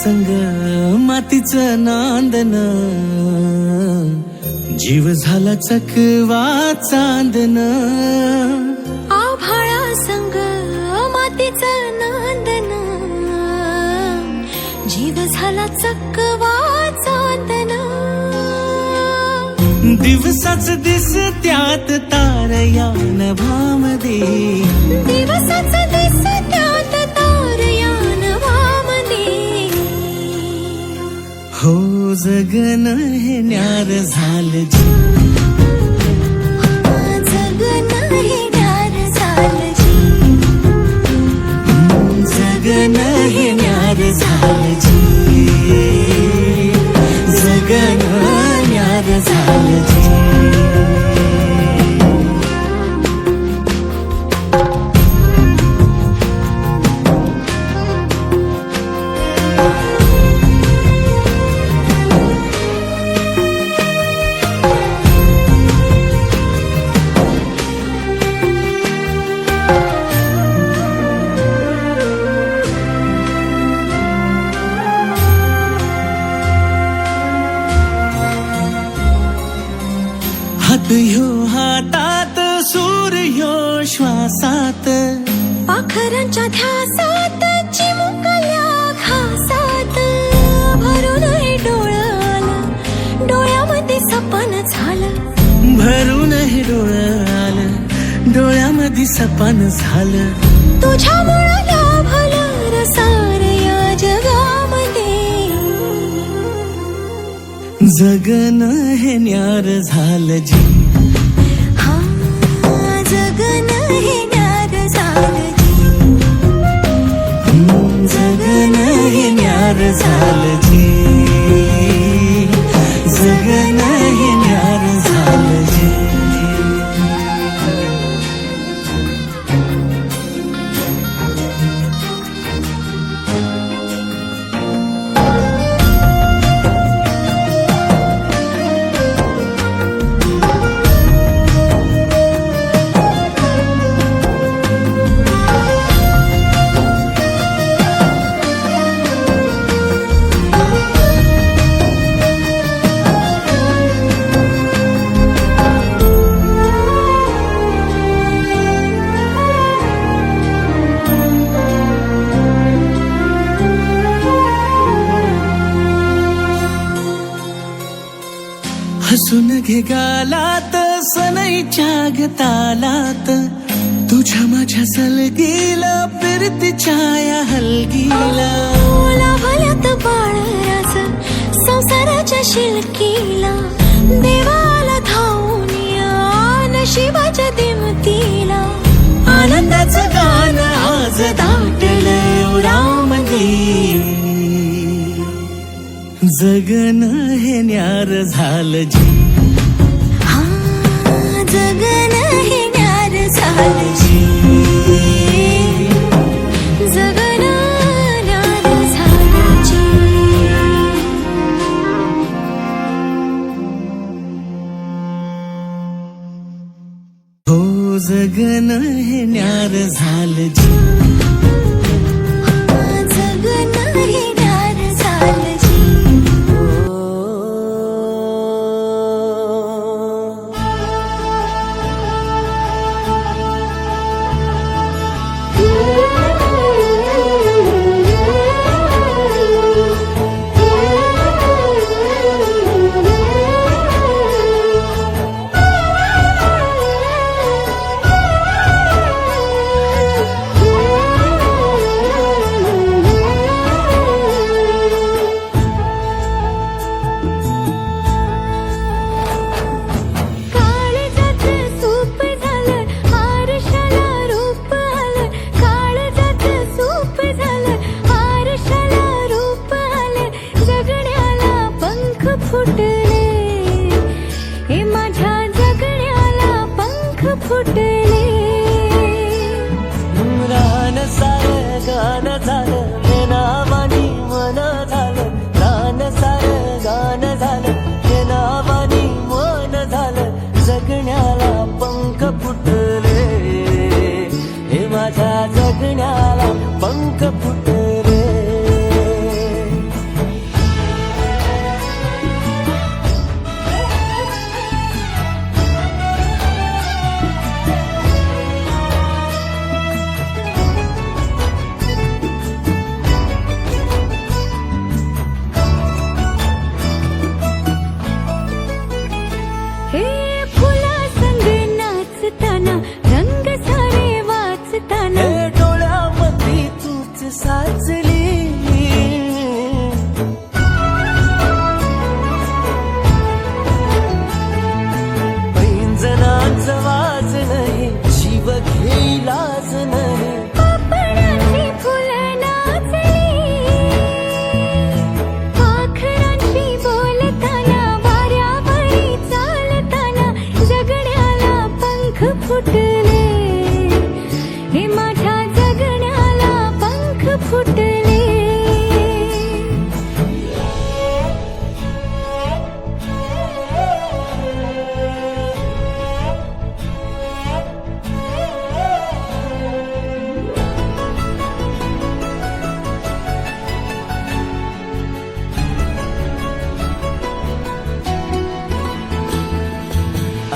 संग मातीचं नांदन, जीव झाला चकवा चांदन. आभाळा संग मातीचं नांदन, जीव झाला चकवा चांदन. दिवसाच दिसत्यात तारया नभामध्ये, दिवसाच दिसत्यात तारया नभामध्ये. हो जगन हे न्यार झालं जी, जगन हे न्यार झालं जी, जगन हे न्यार झालं जी, जगन न्यार झालं जी. हात ह्यो हातात, सूर्य श्वासात, पाखरांच्या ध्यासात, चिमुकल्या घासात. भरून हे डोळं आलं, डोळ्यामध्ये सपन झालं. भरून हे डोळं आलं, डोळ्यामध्ये सपन झालं. तुझ्यामुळं लाभलं रसार या जगामध्ये. जगन हे न्यार झालं जी, हा जगन हे न्यार झालं जी, जगन हे न्यार झालं जी, जगन हे न्यार झालं जी. हसून घे गालात, सनईच्या गतालात, तुझ्या माझ्या सलगीला, फिरतीच्या या हलगीला. लाभल्यात बाळराज संसाराच्या शिलकीला. देवाला धावून या नशिबाच्या दिमतीला. आनंदाचं गाणं आज दाटलं उरामध्ये. जगन हे न्यार झालं जी, हा जगन हे न्यार झालं जी, जगन न्यार झालं जी. हो जगन हे न्यार झालं जी, जगन हे न्यार झालं जी. रान सारं गाणं झालं, नावानी मन झालं. रान सारं गाणं झालं, नावानी मन झालं. जगण्याला पंख फुटले, हे माझ्या जगण्याला पंख फुटले. बोलताना रंग सारे वाचताना हे डोळ्यामध्ये तूच साचली पैंजणाचं वाजन हे जीव घेईलाच नाही पापणाची फुलं नाचली पाखरांची बोलताना वाऱ्यावरी चालताना जगण्याला पंख फुटले हे माझ्या जगण्याला पंख फुटले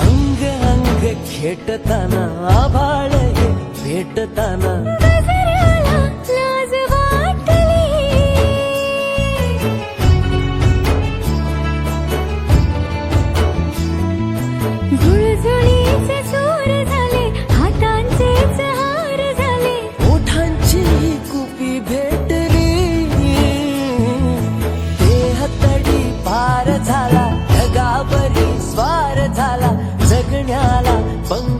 अंग अंग खेटताना आभाळ हे भेटताना गजराला लाज वाटली झुळझुळीचे सूर झाले हातांचेच हार झाले ओठांची कुपी भेटली देह तडी पार झाला ढगावरी स्वार झाला जगण्याला पंख